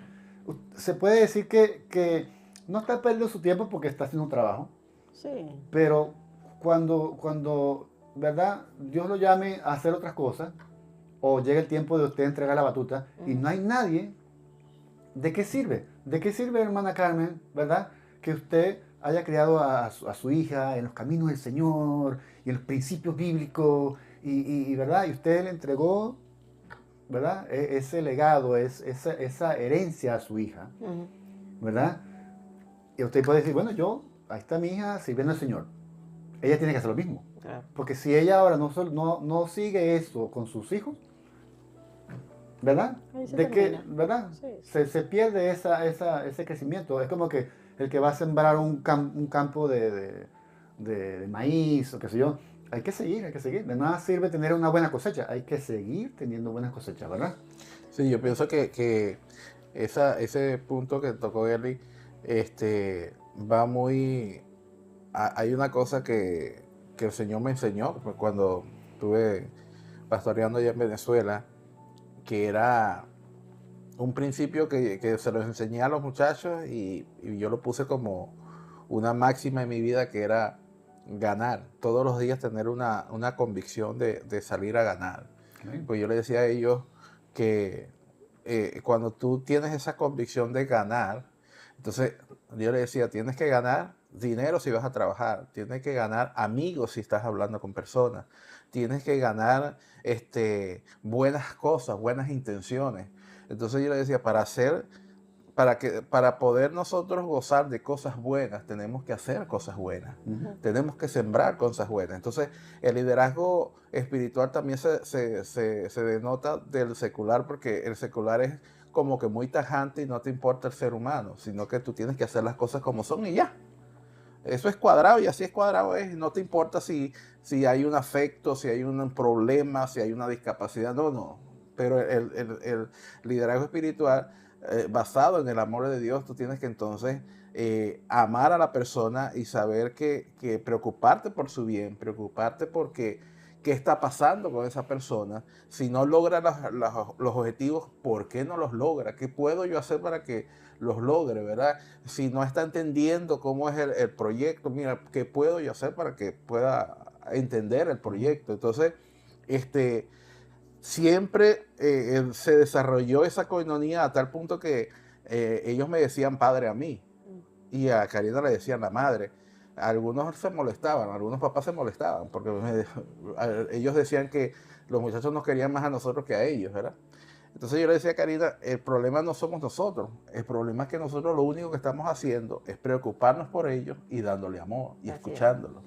Se puede decir que no está perdiendo su tiempo porque está haciendo un trabajo, Sí. pero cuando ¿verdad? Dios lo llame a hacer otras cosas, o llega el tiempo de usted entregar la batuta y no hay nadie, ¿de qué sirve? ¿De qué sirve, hermana Carmen, verdad? Que usted haya criado a su hija en los caminos del Señor y en los principios bíblicos ¿verdad? Y usted le entregó, ¿verdad? Ese legado, esa herencia a su hija, ¿verdad? Y usted puede decir, bueno, ahí está mi hija sirviendo al Señor. Ella tiene que hacer lo mismo. Claro. Porque si ella ahora no sigue eso con sus hijos, ¿verdad? Ahí se ¿De qué, termina. verdad? Sí. Se pierde ese crecimiento. Es como que el que va a sembrar un campo de maíz o qué sé yo. Hay que seguir, hay que seguir. De nada sirve tener una buena cosecha. Hay que seguir teniendo buenas cosechas, ¿verdad? Sí, yo pienso que ese punto que tocó Eli va muy... Hay una cosa que el Señor me enseñó cuando estuve pastoreando allá en Venezuela, que era un principio que se los enseñé a los muchachos y yo lo puse como una máxima en mi vida, que era ganar. Todos los días tener una convicción de salir a ganar. Okay. Pues yo le decía a ellos que cuando tú tienes esa convicción de ganar, entonces yo le decía, tienes que ganar dinero si vas a trabajar, tienes que ganar amigos si estás hablando con personas, tienes que ganar buenas cosas, buenas intenciones. Entonces yo le decía, para poder nosotros gozar de cosas buenas, tenemos que hacer cosas buenas, tenemos que sembrar cosas buenas. Entonces el liderazgo espiritual también se denota del secular, porque el secular es como que muy tajante y no te importa el ser humano, sino que tú tienes que hacer las cosas como son y ya. Eso es cuadrado y así es cuadrado, no te importa si hay un afecto, si hay un problema, si hay una discapacidad, no. Pero el liderazgo espiritual, basado en el amor de Dios, tú tienes que entonces amar a la persona y saber que preocuparte por su bien, preocuparte porque qué está pasando con esa persona. Si no logra los objetivos, ¿por qué no los logra? ¿Qué puedo yo hacer para que los logre, verdad? Si no está entendiendo cómo es el proyecto, mira, ¿qué puedo yo hacer para que pueda entender el proyecto? Entonces, siempre se desarrolló esa coinonía a tal punto que ellos me decían padre a mí y a Karina le decían la madre. Algunos se molestaban, algunos papás se molestaban porque ellos decían que los muchachos nos querían más a nosotros que a ellos, ¿verdad? Entonces yo le decía a Karina, el problema no somos nosotros, el problema es que nosotros lo único que estamos haciendo es preocuparnos por ellos y dándole amor y escuchándolos.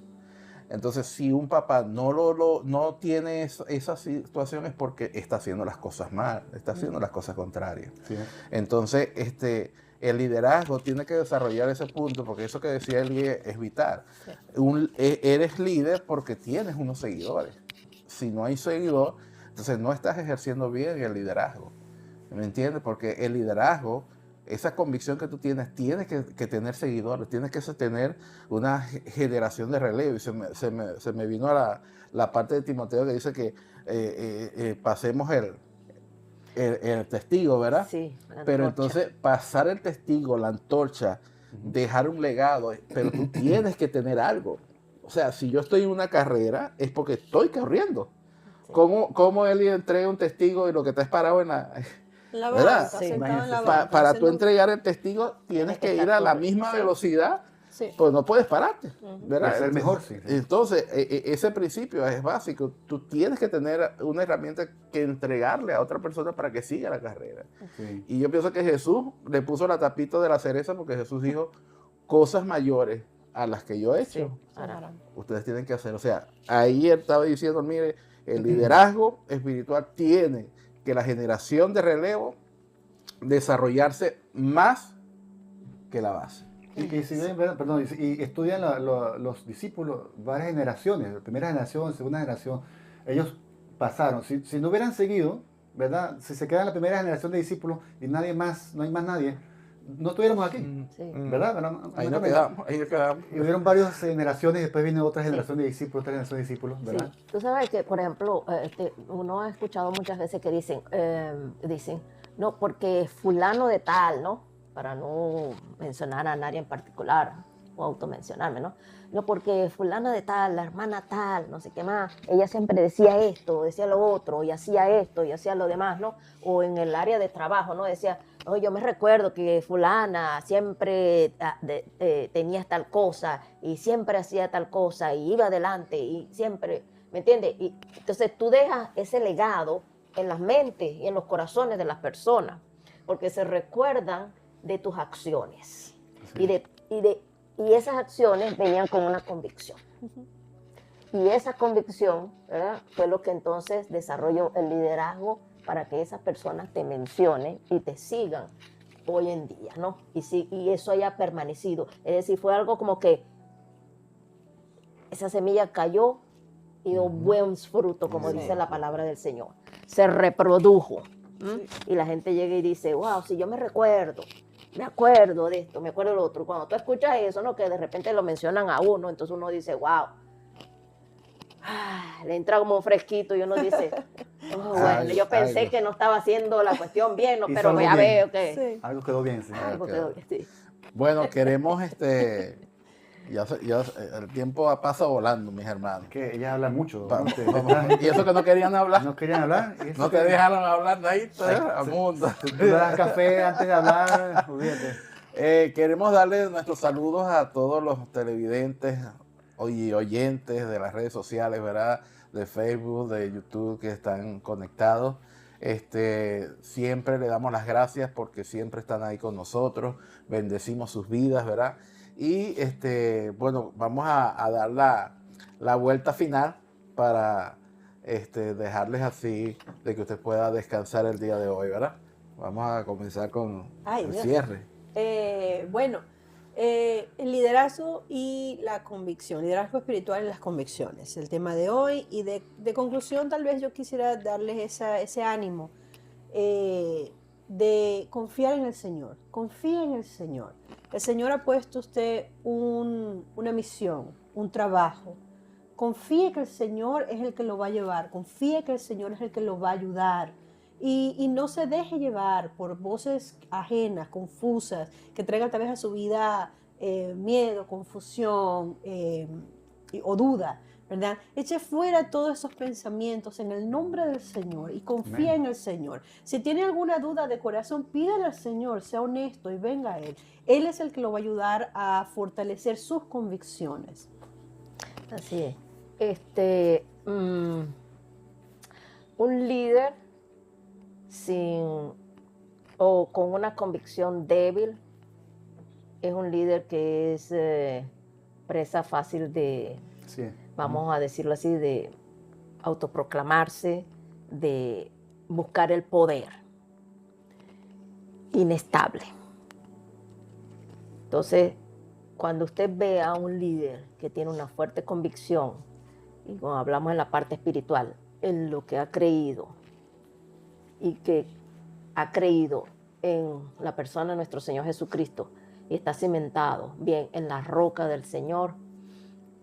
Entonces, si un papá no tiene esa situación, es porque está haciendo las cosas mal, está haciendo las cosas contrarias. Sí. Entonces, el liderazgo tiene que desarrollar ese punto, porque eso que decía Eli es vital. Sí. Eres líder porque tienes unos seguidores. Si no hay seguidor, entonces no estás ejerciendo bien el liderazgo. ¿Me entiendes? Porque el liderazgo, esa convicción que tú tienes que tener seguidores, tienes que tener una generación de relevo. Y se me vino a la parte de Timoteo que dice que pasemos el testigo, ¿verdad? Sí, pero entonces pasar el testigo, la antorcha, dejar un legado, pero tú tienes que tener algo. O sea, si yo estoy en una carrera, es porque estoy corriendo. Sí. ¿Cómo él entrega un testigo y lo que está parado en la banca, sí. sentado en la banca? Para tú entregar el testigo, tienes que ir a la misma velocidad. Sí. Pues no puedes pararte, ¿verdad? Es el mejor, sí. Entonces, ese principio es básico. Tú tienes que tener una herramienta que entregarle a otra persona para que siga la carrera. Sí. Y yo pienso que Jesús le puso la tapita de la cereza porque Jesús dijo, cosas mayores a las que yo he Sí, hecho, hará. ustedes tienen que hacer. O sea, ahí él estaba diciendo, mire, el liderazgo espiritual tiene que la generación de relevo desarrollarse más que la base. Y si ven, ¿verdad? Perdón, y estudian los discípulos, varias generaciones, primera generación, segunda generación, ellos pasaron. Si no hubieran seguido, ¿verdad? Si se queda en la primera generación de discípulos y nadie más, no hay más nadie, no estuviéramos aquí, Sí. ¿verdad? Ahí nos quedamos, ahí nos quedamos. Y hubieron varias generaciones, y después viene otra Sí. generación de discípulos, otra generación de discípulos, ¿verdad? Sí, tú sabes que, por ejemplo, uno ha escuchado muchas veces que dicen, no, porque fulano de tal, ¿no? Para no mencionar a nadie en particular o automencionarme, ¿no? No, porque fulana de tal, la hermana tal, no sé qué más, ella siempre decía esto, decía lo otro, y hacía esto, y hacía lo demás, ¿no? O en el área de trabajo, ¿no? Decía, oh, yo me recuerdo que fulana siempre tenía tal cosa, y siempre hacía tal cosa, y iba adelante, y siempre, ¿me entiendes? Y entonces tú dejas ese legado en las mentes y en los corazones de las personas, porque se recuerdan de tus acciones. Sí. Y esas acciones venían con una convicción. Y esa convicción, ¿verdad?, fue lo que entonces desarrolló el liderazgo para que esas personas te mencionen y te sigan hoy en día, ¿no? Y eso haya permanecido. Es decir, fue algo como que esa semilla cayó y dio buen fruto, como dice la palabra del Señor. Se reprodujo. Y la gente llega y dice, wow, si yo me acuerdo de esto, me acuerdo de lo otro. Cuando tú escuchas eso, ¿no?, que de repente lo mencionan a uno, entonces uno dice, wow, le entra como un fresquito y uno dice, oh, bueno, yo pensé que no estaba haciendo la cuestión bien, ¿no? Hizo Pero algo ya bien. veo que Sí. Algo quedó bien, sí. algo quedó bien, sí. Bueno, queremos ya el tiempo pasa volando, mis hermanos. Que ella habla mucho, ¿no? Y eso que no querían hablar. No querían hablar. Y eso No te que- dejaron hablar de ahí, a mundo. Tú le das café antes de hablar, olvídate. Queremos darle nuestros saludos a todos los televidentes y oyentes de las redes sociales, ¿verdad? De Facebook, de YouTube, que están conectados. Siempre le damos las gracias porque siempre están ahí con nosotros. Bendecimos sus vidas, ¿verdad? Y bueno, vamos a dar la vuelta final para dejarles así de que usted pueda descansar el día de hoy, ¿verdad? Vamos a comenzar con Ay, el Dios. cierre. Bueno, el liderazgo y la convicción, liderazgo espiritual y las convicciones, el tema de hoy. Y de conclusión, tal vez yo quisiera darles ese ánimo de confiar en el Señor. Confía en el Señor. El Señor ha puesto a usted una misión, un trabajo. Confíe que el Señor es el que lo va a llevar. Confíe que el Señor es el que lo va a ayudar. Y no se deje llevar por voces ajenas, confusas, que traigan tal vez a su vida miedo, confusión o duda, ¿verdad? Eche fuera todos esos pensamientos en el nombre del Señor y confía en el Señor. Si tiene alguna duda de corazón, pídale al Señor, sea honesto y venga a Él. Él es el que lo va a ayudar a fortalecer sus convicciones. Así es. Un líder con una convicción débil es un líder que es presa fácil de, Sí. vamos a decirlo así, de autoproclamarse, de buscar el poder, inestable. Entonces, cuando usted ve a un líder que tiene una fuerte convicción, y cuando hablamos en la parte espiritual, en lo que ha creído, y que ha creído en la persona de nuestro Señor Jesucristo, y está cimentado bien en la roca del Señor,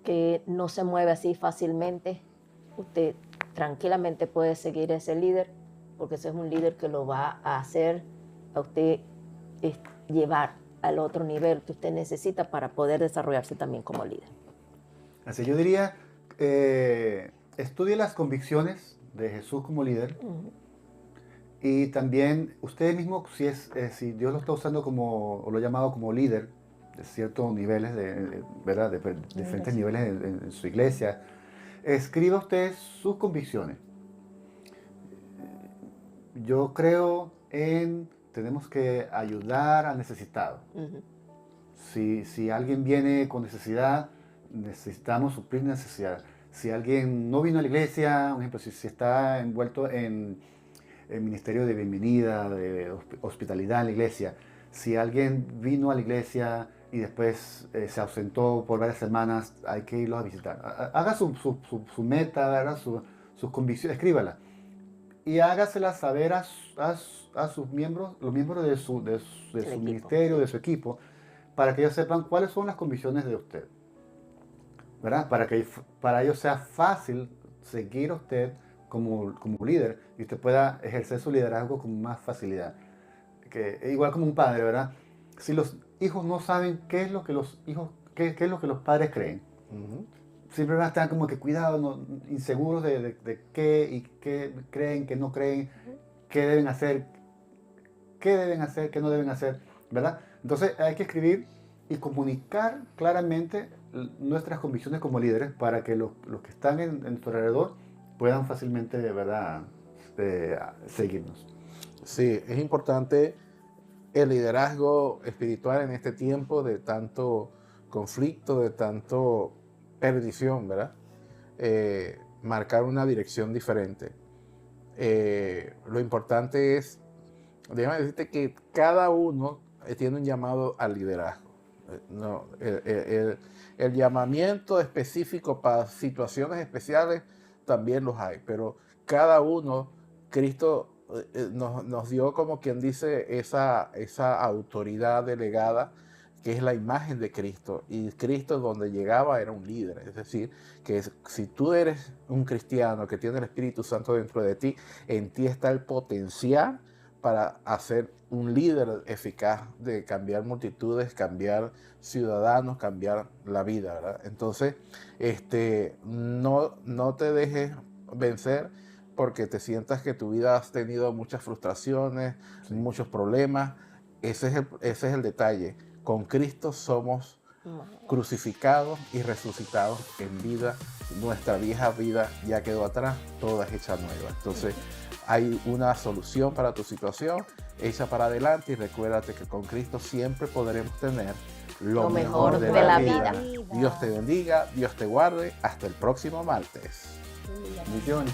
que no se mueve así fácilmente, usted tranquilamente puede seguir a ese líder, porque ese es un líder que lo va a hacer a usted llevar al otro nivel que usted necesita para poder desarrollarse también como líder. Así yo diría, estudie las convicciones de Jesús como líder. Y también usted mismo, si Dios lo está usando o lo ha llamado como líder de ciertos niveles, ¿verdad? De diferentes niveles en su iglesia, escriba usted sus convicciones. Yo creo tenemos que ayudar al necesitado. Si alguien viene con necesidad, necesitamos suplir necesidad. Si alguien no vino a la iglesia, por ejemplo, si está envuelto en el ministerio de bienvenida, de hospitalidad en la iglesia, si alguien vino a la iglesia y después se ausentó por varias semanas, hay que irlos a visitar. Haga su meta, haga sus convicciones, escríbala. Y hágaselas saber a sus miembros, los miembros de su ministerio, de su equipo, para que ellos sepan cuáles son las convicciones de usted, ¿verdad? Para ellos sea fácil seguir a usted como líder y usted pueda ejercer su liderazgo con más facilidad. Igual como un padre, ¿verdad? Si los hijos no saben qué es lo que qué es lo que los padres creen, siempre van a estar como que cuidados, ¿no? Inseguros de qué y qué creen, qué no creen, qué deben hacer, qué no deben hacer, ¿verdad? Entonces hay que escribir y comunicar claramente nuestras convicciones como líderes para que los que están en nuestro alrededor puedan fácilmente, ¿verdad?, seguirnos. Sí, es importante el liderazgo espiritual en este tiempo de tanto conflicto, de tanto perdición, ¿verdad? Marcar una dirección diferente. Lo importante es, déjame decirte que cada uno tiene un llamado al liderazgo. No, el llamamiento específico para situaciones especiales también los hay, pero cada uno, Cristo nos dio, como quien dice, esa autoridad delegada, que es la imagen de Cristo, y Cristo donde llegaba era un líder. Es decir, que si tú eres un cristiano que tiene el Espíritu Santo dentro de ti, en ti está el potencial para hacer un líder eficaz de cambiar multitudes, cambiar ciudadanos, cambiar la vida, ¿verdad? Entonces, no te dejes vencer porque te sientas que tu vida has tenido muchas frustraciones, muchos problemas. Ese es el detalle. Con Cristo somos crucificados y resucitados en vida. Nuestra vieja vida ya quedó atrás, toda es hecha nueva. Entonces, hay una solución para tu situación, echa para adelante y recuérdate que con Cristo siempre podremos tener lo mejor de la vida. Dios te bendiga, Dios te guarde. Hasta el próximo martes. Bendiciones.